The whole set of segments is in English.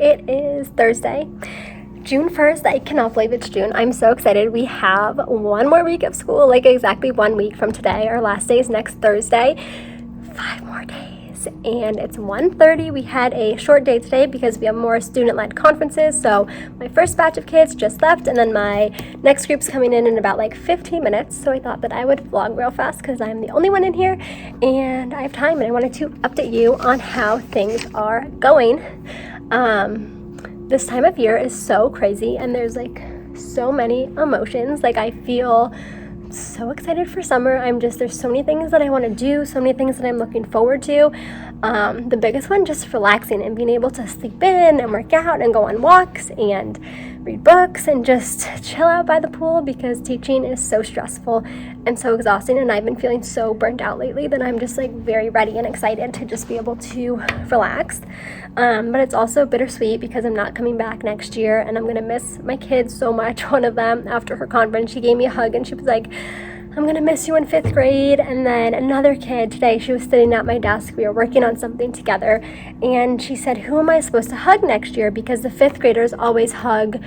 It is Thursday, June 1st. I cannot believe it's June. I'm so excited. We have one more week of school, like exactly 1 week from today. Our last day is next Thursday. 5 more days, and it's 1:30. We had a short day today because we have more student-led conferences. So my first batch of kids just left, and then my next group's coming in about like 15 minutes. So I thought that I would vlog real fast because I'm the only one in here and I have time, and I wanted to update you on how things are going. This time of year is so crazy, and there's like so many emotions. Like, I feel so excited for summer. There's so many things that I want to do, so many things that I'm looking forward to. The biggest one, just relaxing and being able to sleep in and work out and go on walks and read books and just chill out by the pool, because teaching is so stressful and so exhausting, and I've been feeling so burnt out lately that I'm just like very ready and excited to just be able to relax. But it's also bittersweet because I'm not coming back next year, and I'm gonna miss my kids so much. One of them, after her conference, she gave me a hug and she was like, "I'm gonna miss you in 5th grade." And then another kid today, she was sitting at my desk, we were working on something together, and she said, "Who am I supposed to hug next year? Because the 5th graders always hug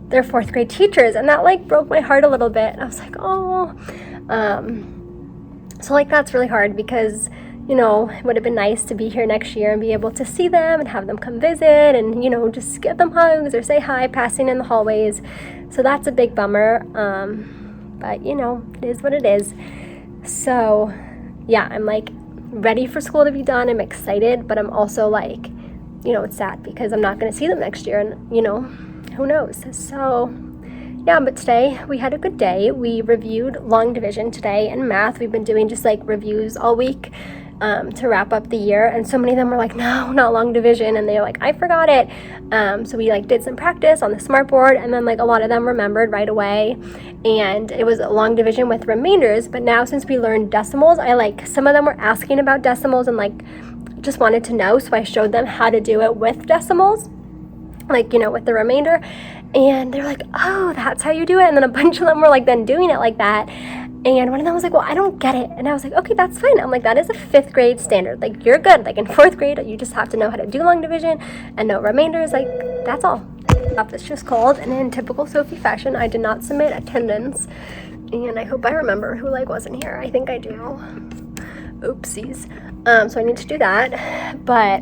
their 4th grade teachers." And that like broke my heart a little bit. And I was like, oh. So like that's really hard, because you know, it would have been nice to be here next year and be able to see them and have them come visit and, you know, just give them hugs or say hi passing in the hallways. So that's a big bummer. But, you know, it is what it is. So, yeah, I'm, like, ready for school to be done. I'm excited, but I'm also, like, you know, it's sad because I'm not going to see them next year. And, you know, who knows? So, yeah, but today we had a good day. We reviewed long division today and math. We've been doing just, like, reviews all week to wrap up the year. And so many of them were like, no, not long division. And they're like, I forgot it. So we, like, did some practice on the smartboard. And then, like, a lot of them remembered right away. And it was a long division with remainders. But now since we learned decimals, some of them were asking about decimals and, like, just wanted to know. So I showed them how to do it with decimals, like, you know, with the remainder. And they're like, oh, that's how you do it. And then a bunch of them were, like, then doing it like that. And one of them was like, well, I don't get it. And I was like, okay, that's fine. I'm like, that is a 5th grade standard. Like, you're good. Like, in 4th grade, you just have to know how to do long division and know remainders. Like, that's all. It's just called. And in typical Sophie fashion, I did not submit attendance. And I hope I remember who, like, wasn't here. I think I do. Oopsies. So I need to do that. But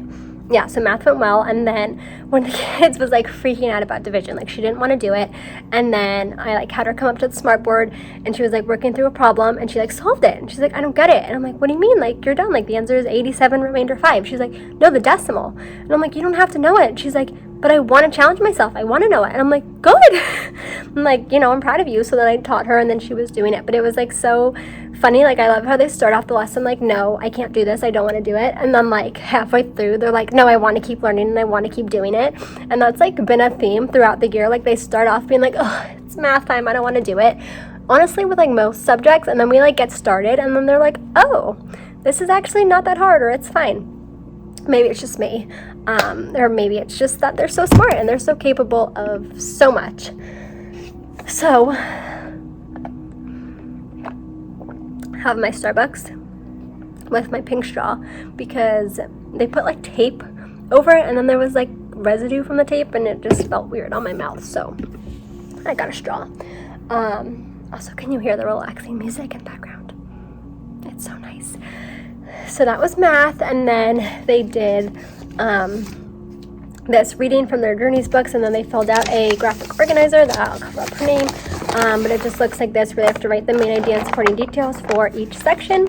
yeah, so math went well. And then one of the kids was like freaking out about division. Like, she didn't want to do it. And then I like had her come up to the smartboard, and she was like working through a problem, and she like solved it. And she's like, I don't get it. And I'm like, what do you mean? Like, you're done. Like, the answer is 87 remainder 5. She's like, no, the decimal. And I'm like, you don't have to know it. And she's like, but I want to challenge myself. I want to know it. And I'm like, good. I'm like, you know, I'm proud of you. So then I taught her, and then she was doing it. But it was like so funny. Like, I love how they start off the lesson like, no, I can't do this. I don't want to do it. And then like halfway through, they're like, no, I want to keep learning and I want to keep doing it. And that's like been a theme throughout the year. Like, they start off being like, oh, it's math time, I don't want to do it. Honestly, with like most subjects. And then we like get started, and then they're like, oh, this is actually not that hard, or it's fine. Maybe it's just me, or maybe it's just that they're so smart and they're so capable of so much. So, have my Starbucks with my pink straw, because they put like tape over it, and then there was like residue from the tape, and it just felt weird on my mouth, so I got a straw. Also, can you hear the relaxing music in the background? It's so nice. So that was math, and then they did this reading from their Journeys books, and then they filled out a graphic organizer that I'll cover up her name, but it just looks like this, where they have to write the main idea and supporting details for each section.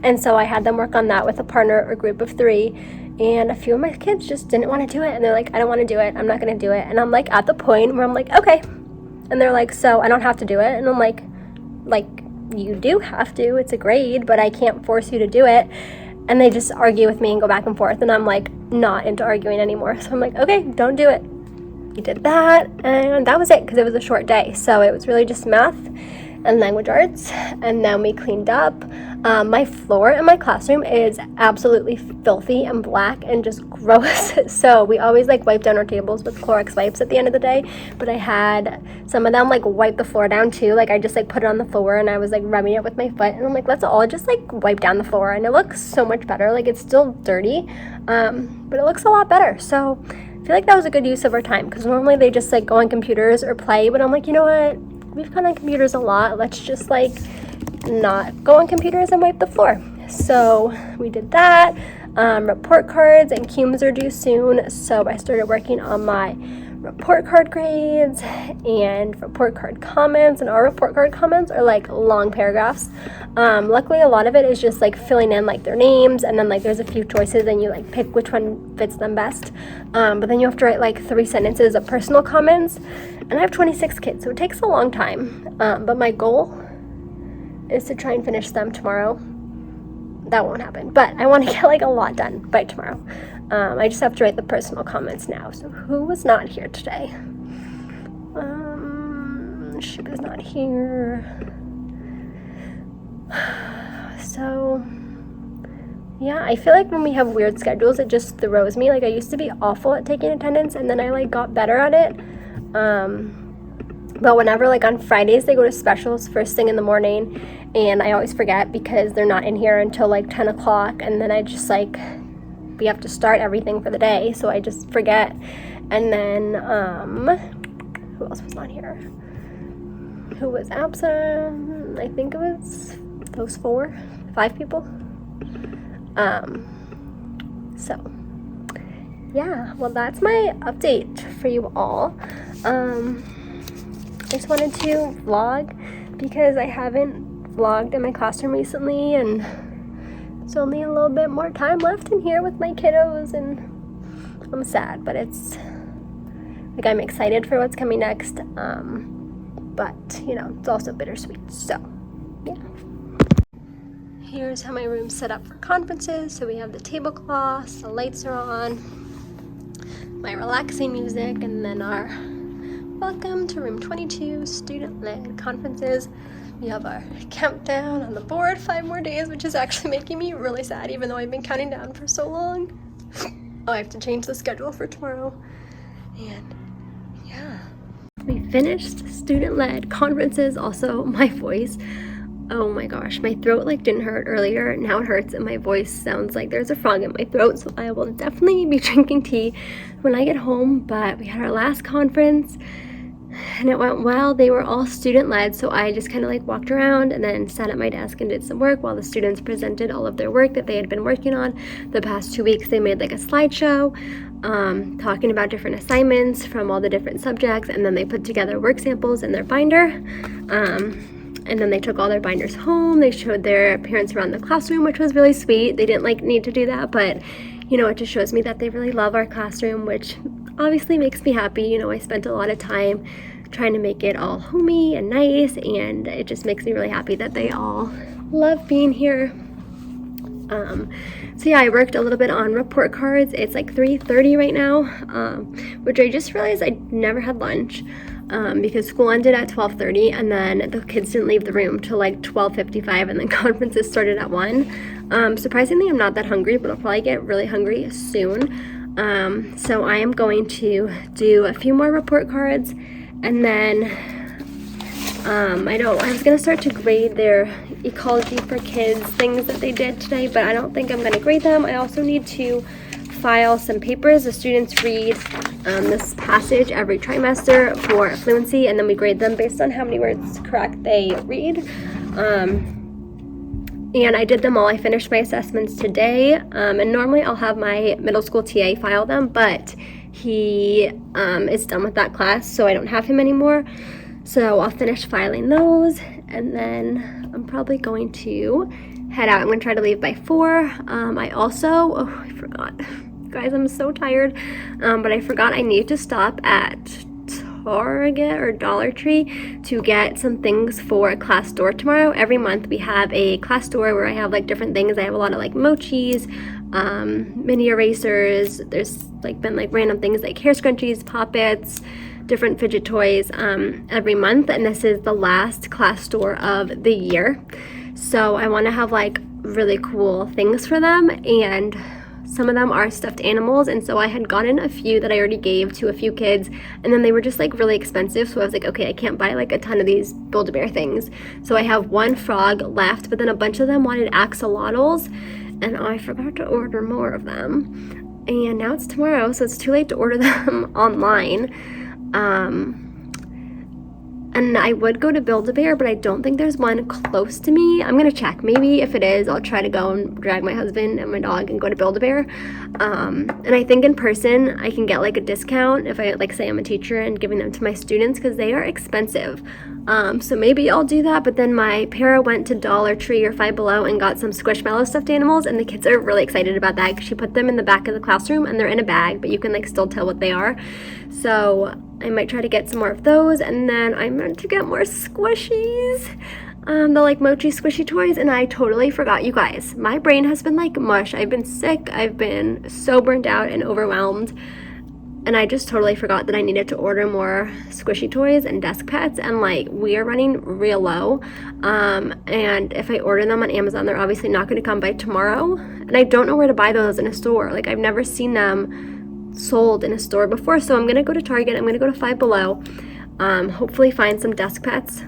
And so I had them work on that with a partner or group of 3, and a few of my kids just didn't want to do it, and they're like, I don't want to do it, I'm not going to do it. And I'm like at the point where I'm like, okay. And they're like, so I don't have to do it? And I'm like, you do have to, it's a grade, but I can't force you to do it. And they just argue with me and go back and forth, and I'm like not into arguing anymore. So I'm like, okay, don't do it. You did that, and that was it, because it was a short day. So it was really just math, and language arts, and then we cleaned up. My floor in my classroom is absolutely filthy and black and just gross. So we always like wipe down our tables with Clorox wipes at the end of the day, but I had some of them like wipe the floor down too. Like I just like put it on the floor and I was like rubbing it with my foot, and I'm like, let's all just like wipe down the floor, and it looks so much better. Like it's still dirty, but it looks a lot better. So I feel like that was a good use of our time, because normally they just like go on computers or play, but I'm like, you know what, we've gone on computers a lot, let's just like not go on computers and wipe the floor. So we did that. Report cards and CUMEs are due soon, so I started working on my report card grades and report card comments, and our report card comments are like long paragraphs. Luckily a lot of it is just like filling in like their names, and then like there's a few choices and you like pick which one fits them best, but then you have to write like 3 sentences of personal comments, and I have 26 kids, so it takes a long time, but my goal is to try and finish them tomorrow. That won't happen, but I want to get like a lot done by tomorrow. I just have to write the personal comments now. So who was not here today? She was not here. So yeah, I feel like when we have weird schedules, it just throws me. Like I used to be awful at taking attendance, and then I like got better at it. But whenever like on Fridays they go to specials first thing in the morning, and I always forget because they're not in here until like 10 o'clock, and then I just like, we have to start everything for the day, so I just forget. And then who else was not here? Who was absent? I think it was those 5 people. So yeah, well that's my update for you all. I just wanted to vlog because I haven't vlogged in my classroom recently, and there's only a little bit more time left in here with my kiddos, and I'm sad, but it's like I'm excited for what's coming next, but you know, it's also bittersweet. So yeah, here's how my room's set up for conferences. So we have the tablecloths, the lights are on, my relaxing music, and then our welcome to room 22 student-led conferences. We have our countdown on the board, 5 more days, which is actually making me really sad, even though I've been counting down for so long. Oh, I have to change the schedule for tomorrow. And yeah, we finished student-led conferences. Also, my voice, oh my gosh, my throat like didn't hurt earlier, now it hurts, and my voice sounds like there's a frog in my throat, so I will definitely be drinking tea when I get home. But we had our last conference and it went well. They were all student-led, so I just kind of like walked around and then sat at my desk and did some work while the students presented all of their work that they had been working on the past 2 weeks. They made like a slideshow talking about different assignments from all the different subjects, and then they put together work samples in their binder, and then they took all their binders home. They showed their parents around the classroom, which was really sweet. They didn't like need to do that, but you know, it just shows me that they really love our classroom, which obviously makes me happy. You know, I spent a lot of time trying to make it all homey and nice, and it just makes me really happy that they all love being here. So yeah, I worked a little bit on report cards. It's like 3:30 right now, which I just realized I never had lunch because school ended at 12:30, and then the kids didn't leave the room till like 12:55, and then conferences started at 1. Surprisingly, I'm not that hungry, but I'll probably get really hungry soon. So I am going to do a few more report cards, and then I was gonna start to grade their ecology for kids things that they did today, but I don't think I'm gonna grade them. I also need to file some papers. The students read this passage every trimester for fluency, and then we grade them based on how many words correct they read. And I did them all. I finished my assessments today, and normally I'll have my middle school TA file them, but he is done with that class, so I don't have him anymore. So I'll finish filing those, and then I'm probably going to head out. I'm going to try to leave by 4. I forgot. Guys, I'm so tired, but I forgot I need to stop at Target or Dollar Tree to get some things for a class store tomorrow. Every month we have a class store where I have like different things. I have a lot of like mochis, mini erasers. There's like been like random things like hair scrunchies, poppets, different fidget toys every month, and this is the last class store of the year. So I want to have like really cool things for them, and some of them are stuffed animals, and so I had gotten a few that I already gave to a few kids, and then they were just like really expensive, so I was like, okay, I can't buy like a ton of these Build-A-Bear things. So I have one frog left, but then a bunch of them wanted axolotls, and I forgot to order more of them. And now it's tomorrow, so it's too late to order them online. And I would go to Build-A-Bear, but I don't think there's one close to me. I'm gonna check. Maybe if it is, I'll try to go and drag my husband and my dog and go to Build-A-Bear. And I think in person, I can get like a discount if I like say I'm a teacher and giving them to my students, because they are expensive. So maybe I'll do that. But then my para went to Dollar Tree or Five Below and got some Squishmallow stuffed animals, and the kids are really excited about that because she put them in the back of the classroom and they're in a bag, but you can like still tell what they are. So I might try to get some more of those, and then I meant to get more squishies, the like mochi squishy toys, and I totally forgot, you guys. My brain has been like mush. I've been sick, I've been so burnt out and overwhelmed, and I just totally forgot that I needed to order more squishy toys and desk pets, and like we are running real low, and if I order them on Amazon, they're obviously not going to come by tomorrow, and I don't know where to buy those in a store. Like I've never seen them sold in a store before, so I'm gonna go to Target, I'm gonna go to Five Below, hopefully find some desk pets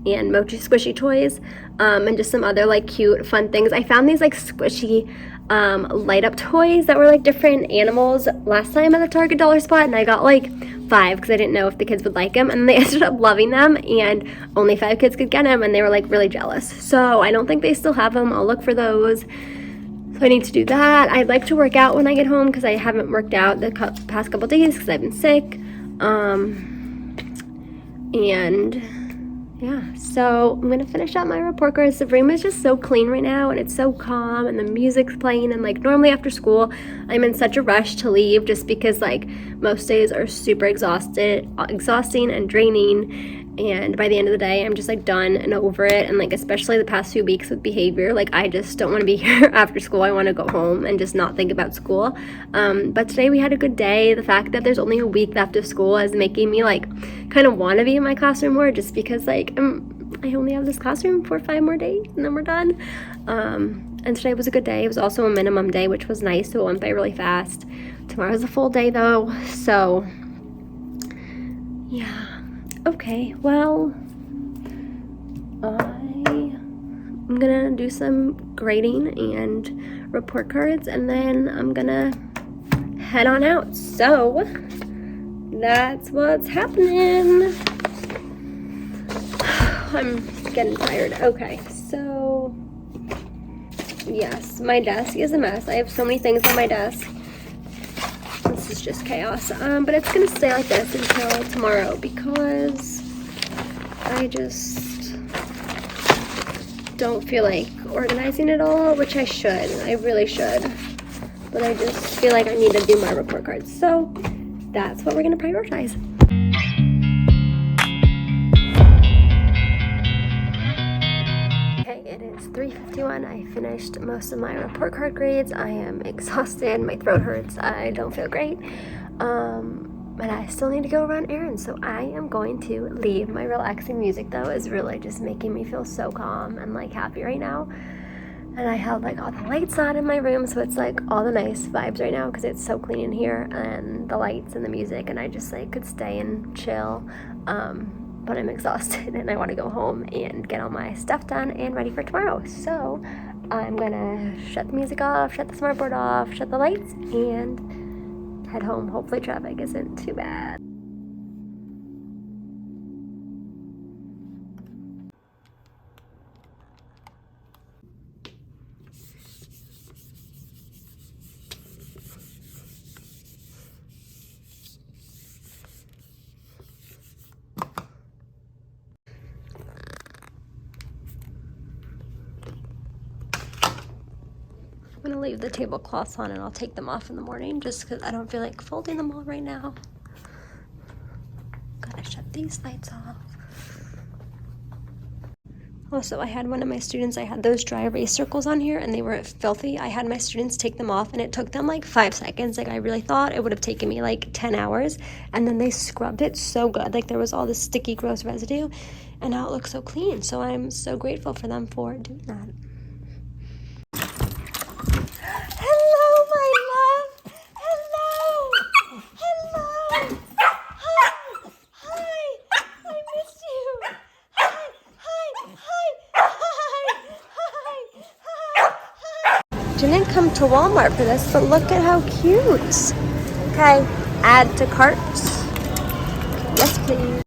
and mochi squishy toys, and just some other like cute fun things. I found these like squishy light up toys that were like different animals last time at the Target dollar spot, and I got like 5 because I didn't know if the kids would like them, and they ended up loving them, and only 5 kids could get them, and they were like really jealous. So I don't think they still have them. I'll look for those. I need to do that. I'd like to work out when I get home because I haven't worked out the past couple days because I've been sick. And yeah, so I'm gonna finish up my report cards. The room is just so clean right now, and it's so calm, and the music's playing, and like normally after school I'm in such a rush to leave just because like most days are super exhausting and draining, and by the end of the day I'm just like done and over it. And like especially the past few weeks with behavior, like I just don't want to be here after school. I want to go home and just not think about school. But today we had a good day. The fact that there's only a week left of school is making me like kind of want to be in my classroom more, just because like I only have this classroom for 5 more days and then we're done. And today was a good day. It was also a minimum day, which was nice, so it went by really fast. Tomorrow's a full day though, so yeah. Okay, well, I'm gonna do some grading and report cards, and then I'm gonna head on out. So that's what's happening. I'm getting tired. Okay, so yes, my desk is a mess. I have so many things on my desk. This is just chaos, but it's gonna stay like this until tomorrow because I just don't feel like organizing it all, which I should. I really should, but I just feel like I need to do my report cards, so that's what we're gonna prioritize. It is 3:51. I finished most of my report card grades. I am exhausted. My throat hurts. I don't feel great. But I still need to go run errands, so I am going to leave. My relaxing music though is really just making me feel so calm and like happy right now. And I have like all the lights on in my room, so it's like all the nice vibes right now because it's so clean in here, and the lights and the music, and I just like could stay and chill. But I'm exhausted and I want to go home and get all my stuff done and ready for tomorrow. So I'm gonna shut the music off, shut the smartboard off, shut the lights, and head home. Hopefully traffic isn't too bad. I'm gonna leave the tablecloths on and I'll take them off in the morning just because I don't feel like folding them all right now. Gotta shut these lights off. Also, I had one of my students, I had those dry erase circles on here and they were filthy. I had my students take them off and it took them like 5 seconds. Like I really thought it would have taken me like 10 hours. And then they scrubbed it so good. Like there was all this sticky, gross residue and now it looks so clean. So I'm so grateful for them for doing that. Hello, my love. Hello. Hello. Hi. Hi. I missed you. Hi. Hi. Hi. Hi. Hi. Hi. Didn't come to Walmart for this, but look at how cute. Okay, add to cart. Yes, please.